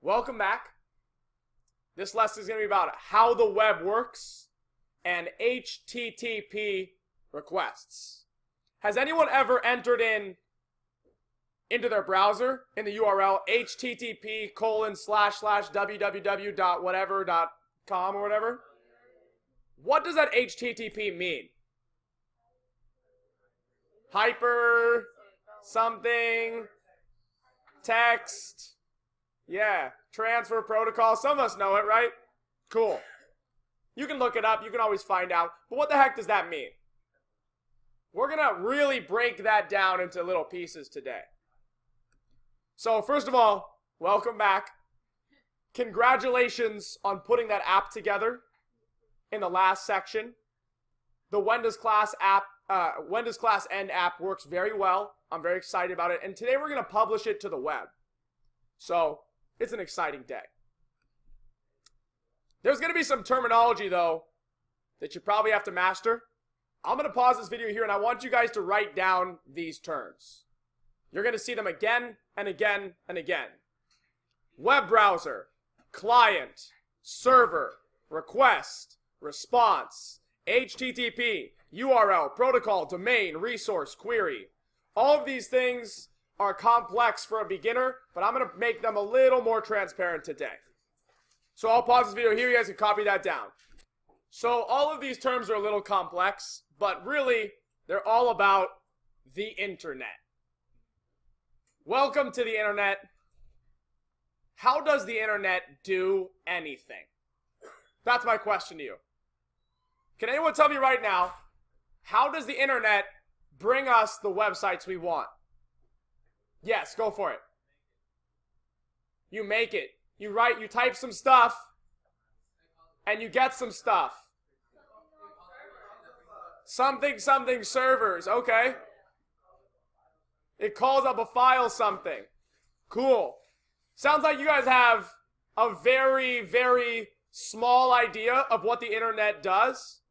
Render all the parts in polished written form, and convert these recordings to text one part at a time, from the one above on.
Welcome back. This lesson is going to be about how the web works and HTTP requests. Has anyone ever entered into their browser in the URL http://www.whatever.com or whatever? What does that HTTP mean? Hyper something text. Yeah, transfer protocol. Some of us know it, right? Cool. You can look it up. You can always find out. But what the heck does that mean? We're going to really break that down into little pieces today. So first of all, welcome back. Congratulations on putting that app together in the last section. The When Does Class End app works very well. I'm very excited about it. And today we're going to publish it to the web. So it's an exciting day. There's going to be some terminology, though, that you probably have to master. I'm going to pause this video here, and I want you guys to write down these terms. You're going to see them again and again and again. Web browser, client, server, request, response, HTTP, URL, protocol, domain, resource, query. All of these things are complex for a beginner, but I'm going to make them a little more transparent today. So I'll pause this video here. You guys can copy that down. So all of these terms are a little complex, but really, they're all about the internet. Welcome to the internet. How does the internet do anything? That's my question to you. Can anyone tell me right now, how does the internet bring us the websites we want? Yes, go for it. You make it. You type some stuff, and you get some stuff. Something servers, okay. It calls up a file something. Cool. Sounds like you guys have a very, very small idea of what the internet does.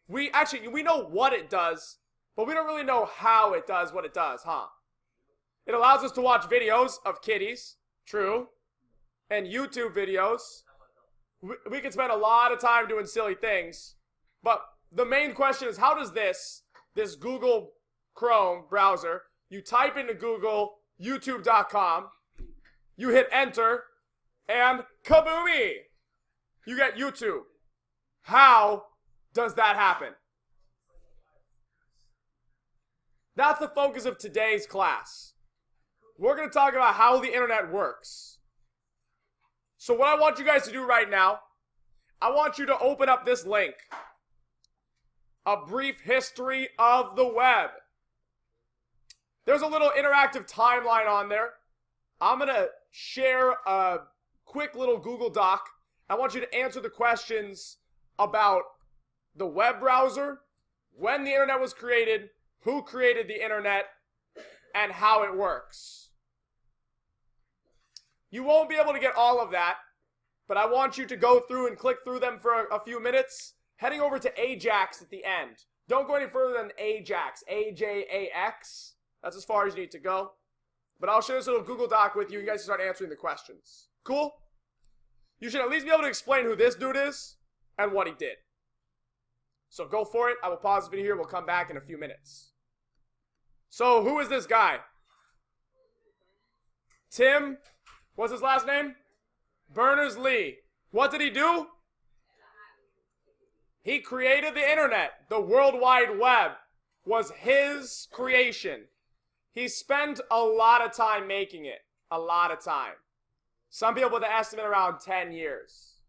We know what it does, but we don't really know how it does what it does, huh? It allows us to watch videos of kitties, true, and YouTube videos. We can spend a lot of time doing silly things, but the main question is, how does this Google Chrome browser, you type into Google, youtube.com, you hit enter, and kaboomy! You get YouTube. How does that happen? That's the focus of today's class. We're going to talk about how the internet works. So what I want you guys to do right now, I want you to open up this link. A brief history of the web. There's a little interactive timeline on there. I'm going to share a quick little Google Doc. I want you to answer the questions about the web browser, when the internet was created, who created the internet, and how it works. You won't be able to get all of that, but I want you to go through and click through them for a few minutes, heading over to Ajax at the end. Don't go any further than Ajax, A-J-A-X. That's as far as you need to go. But I'll share this little Google Doc with you. You guys can start answering the questions. Cool? You should at least be able to explain who this dude is and what he did. So go for it. I will pause the video here. We'll come back in a few minutes. So who is this guy? Tim, what's his last name? Berners-Lee. What did he do? He created the internet. The World Wide Web was his creation. He spent a lot of time making it. A lot of time. Some people would estimate around 10 years.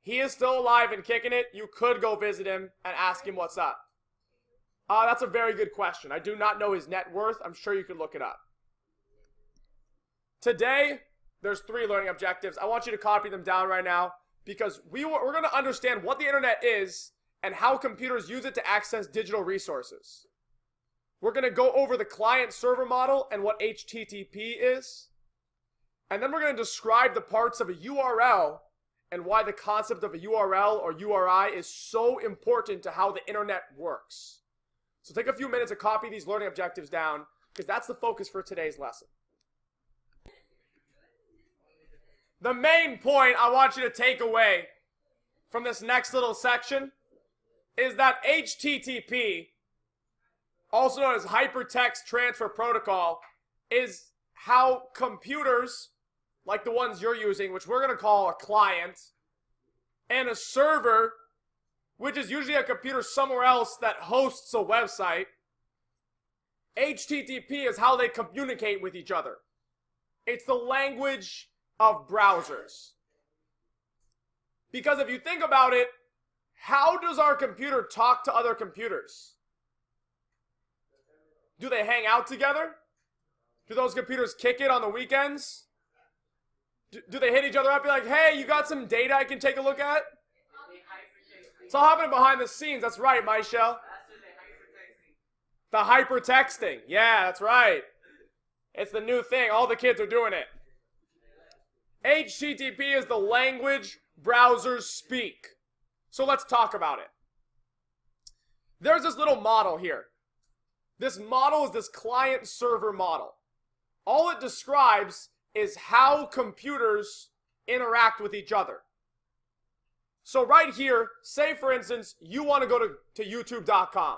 He is still alive and kicking it. You could go visit him and ask him what's up. That's a very good question. I do not know his net worth. I'm sure you could look it up. Today, there's 3 learning objectives. I want you to copy them down right now because we're going to understand what the internet is and how computers use it to access digital resources. We're going to go over the client-server model and what HTTP is. And then we're going to describe the parts of a URL and why the concept of a URL or URI is so important to how the internet works. So take a few minutes to copy these learning objectives down because that's the focus for today's lesson. the main point I want you to take away from this next little section is that HTTP, also known as Hypertext Transfer Protocol, is how computers, like the ones you're using, which we're going to call a client, and a server, which is usually a computer somewhere else that hosts a website, HTTP is how they communicate with each other. It's the language of browsers. Because if you think about it, how does our computer talk to other computers? Do they hang out together? Do those computers kick it on the weekends? Do they hit each other up and be like, hey, you got some data I can take a look at? It's all happening behind the scenes. That's right, Michelle. The hypertexting. Yeah, that's right. It's the new thing. All the kids are doing it. HTTP is the language browsers speak. So let's talk about it. There's this little model here. This model is this client-server model. All it describes is how computers interact with each other. So right here, say for instance, you want to go to youtube.com.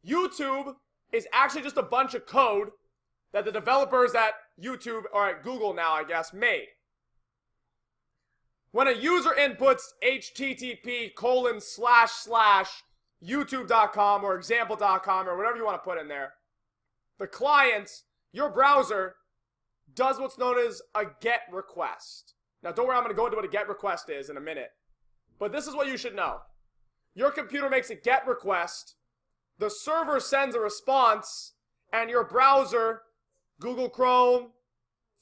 YouTube is actually just a bunch of code that the developers at YouTube, or at Google now, I guess, made. When a user inputs http://youtube.com or example.com or whatever you want to put in there, the client, your browser, does what's known as a GET request. Now, don't worry, I'm going to go into what a GET request is in a minute. But this is what you should know. Your computer makes a GET request, the server sends a response, and your browser, Google Chrome,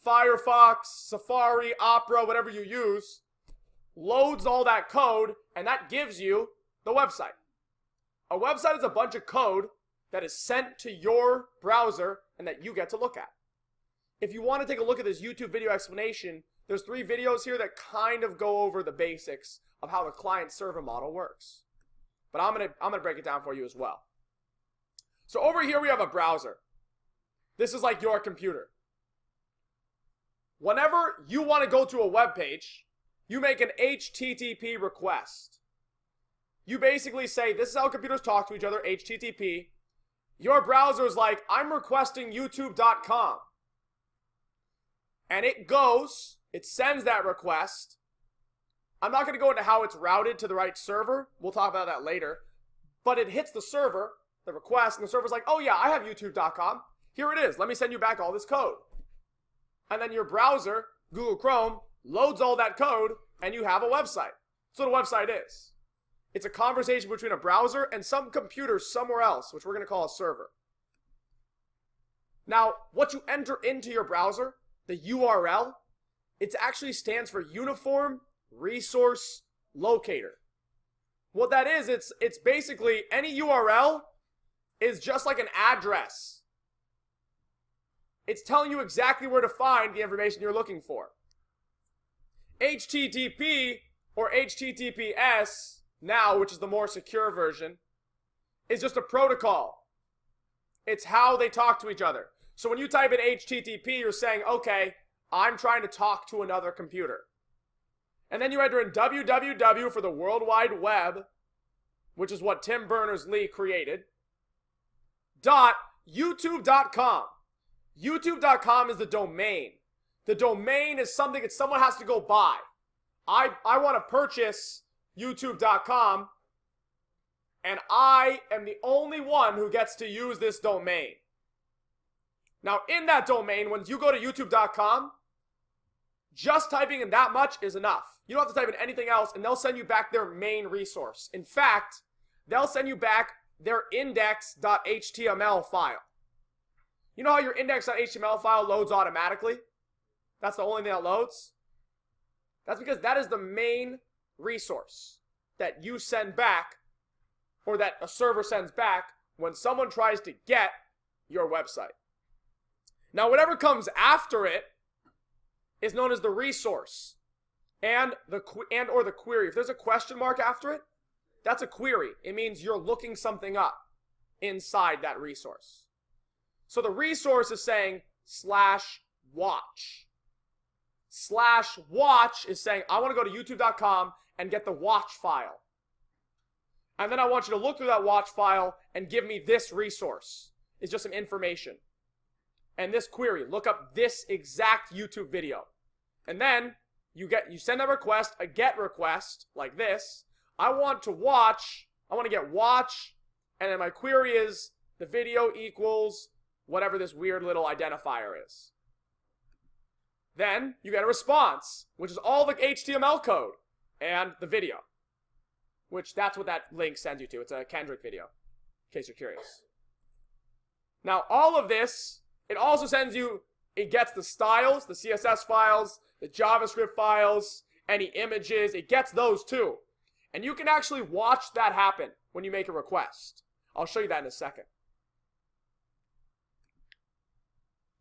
Firefox, Safari, Opera, whatever you use, loads all that code, and that gives you the website. A website is a bunch of code that is sent to your browser and that you get to look at. If you want to take a look at this YouTube video explanation, there's 3 videos here that kind of go over the basics of how the client-server model works. But I'm gonna break it down for you as well. So over here we have a browser. This is like your computer. Whenever you want to go to a web page, you make an HTTP request. You basically say, this is how computers talk to each other, HTTP. Your browser is like, I'm requesting youtube.com. And it goes, it sends that request. I'm not going to go into how it's routed to the right server. We'll talk about that later. But it hits the server, the request, and the server's like, oh yeah, I have youtube.com. Here it is. Let me send you back all this code. And then your browser, Google Chrome, loads all that code, and you have a website. That's what a website is. It's a conversation between a browser and some computer somewhere else, which we're going to call a server. Now, what you enter into your browser, the URL, it actually stands for Uniform Resource Locator. What that is, it's basically any URL is just like an address. It's telling you exactly where to find the information you're looking for. HTTP or HTTPS now, which is the more secure version, is just a protocol. It's how they talk to each other. So when you type in HTTP, you're saying, okay, I'm trying to talk to another computer. And then you enter in www for the World Wide Web, which is what Tim Berners-Lee created, .youtube.com. YouTube.com is the domain. The domain is something that someone has to go buy. I want to purchase youtube.com, and I am the only one who gets to use this domain. Now, in that domain, when you go to youtube.com, just typing in that much is enough. You don't have to type in anything else, and they'll send you back their main resource. In fact, they'll send you back their index.html file. You know how your index.html file loads automatically? That's the only thing that loads? That's because that is the main resource that you send back, or that a server sends back when someone tries to get your website. Now, whatever comes after it is known as the resource and or the query. If there's a question mark after it, that's a query. It means you're looking something up inside that resource. So the resource is saying /watch. /watch is saying, I want to go to youtube.com and get the watch file. And then I want you to look through that watch file and give me this resource. It's just some information. And this query, look up this exact YouTube video. And then you send a request, a get request, like this. I want to get watch, and then my query is the video equals whatever this weird little identifier is. Then you get a response, which is all the HTML code and the video, which that's what that link sends you to. It's a Kendrick video, in case you're curious. Now, all of this, it also sends you, it gets the styles, the CSS files, the JavaScript files, any images, it gets those too. And you can actually watch that happen when you make a request. I'll show you that in a second.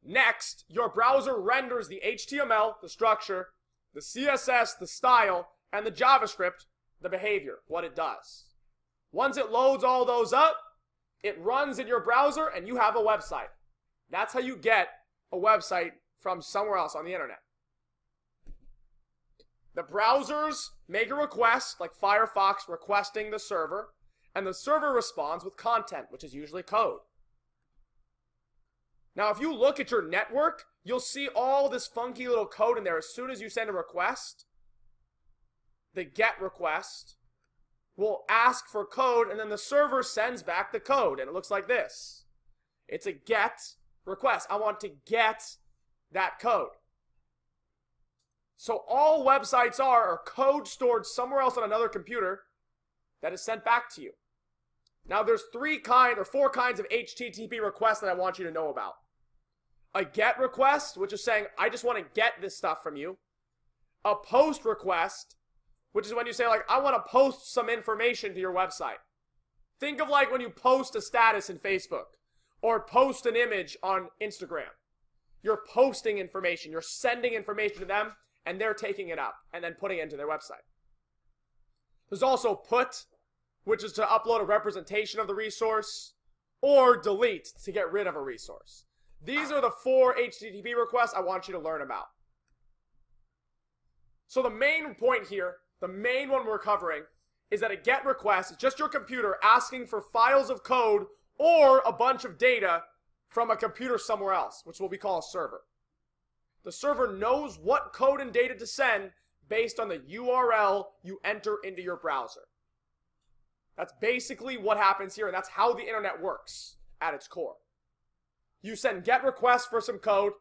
Next, your browser renders the HTML, the structure, the CSS, the style, and the JavaScript, the behavior, what it does. Once it loads all those up, it runs in your browser and you have a website. That's how you get a website from somewhere else on the internet. The browsers make a request, like Firefox requesting the server, and the server responds with content, which is usually code. Now, if you look at your network, you'll see all this funky little code in there as soon as you send a request. The GET request will ask for code, and then the server sends back the code, and it looks like this. It's a GET request. I want to get that code. So all websites are code stored somewhere else on another computer that is sent back to you. Now, there's four kinds of HTTP requests that I want you to know about. A GET request, which is saying, I just want to get this stuff from you. A POST request, which is when you say, like, I want to post some information to your website. Think of like when you post a status in Facebook or post an image on Instagram. You're posting information. You're sending information to them, and they're taking it up and then putting it into their website. There's also PUT, which is to upload a representation of the resource, or delete to get rid of a resource. These are the 4 HTTP requests I want you to learn about. So the main point here, the main one we're covering, is that a GET request is just your computer asking for files of code or a bunch of data from a computer somewhere else, which will be called a server. The server knows what code and data to send based on the URL you enter into your browser. That's basically what happens here, and that's how the internet works at its core. You send GET requests for some code,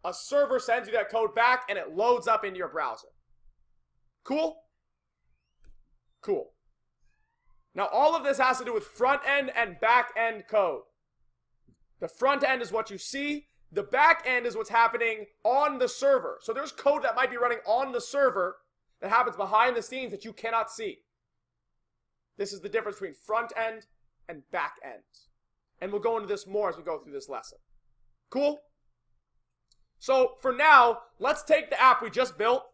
a server sends you that code back, and it loads up into your browser. Cool? Cool. Now, all of this has to do with front-end and back-end code. The front end is what you see. The back end is what's happening on the server. So there's code that might be running on the server that happens behind the scenes that you cannot see. This is the difference between front end and back end. And we'll go into this more as we go through this lesson. Cool? So for now, let's take the app we just built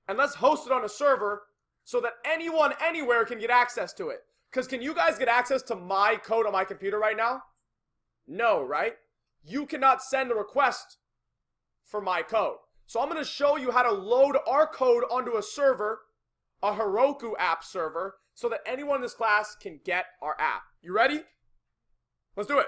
and let's host it on a server so that anyone, anywhere can get access to it. Because can you guys get access to my code on my computer right now? No, right? You cannot send a request for my code. So I'm going to show you how to load our code onto a server, a Heroku app server, so that anyone in this class can get our app. You ready? Let's do it.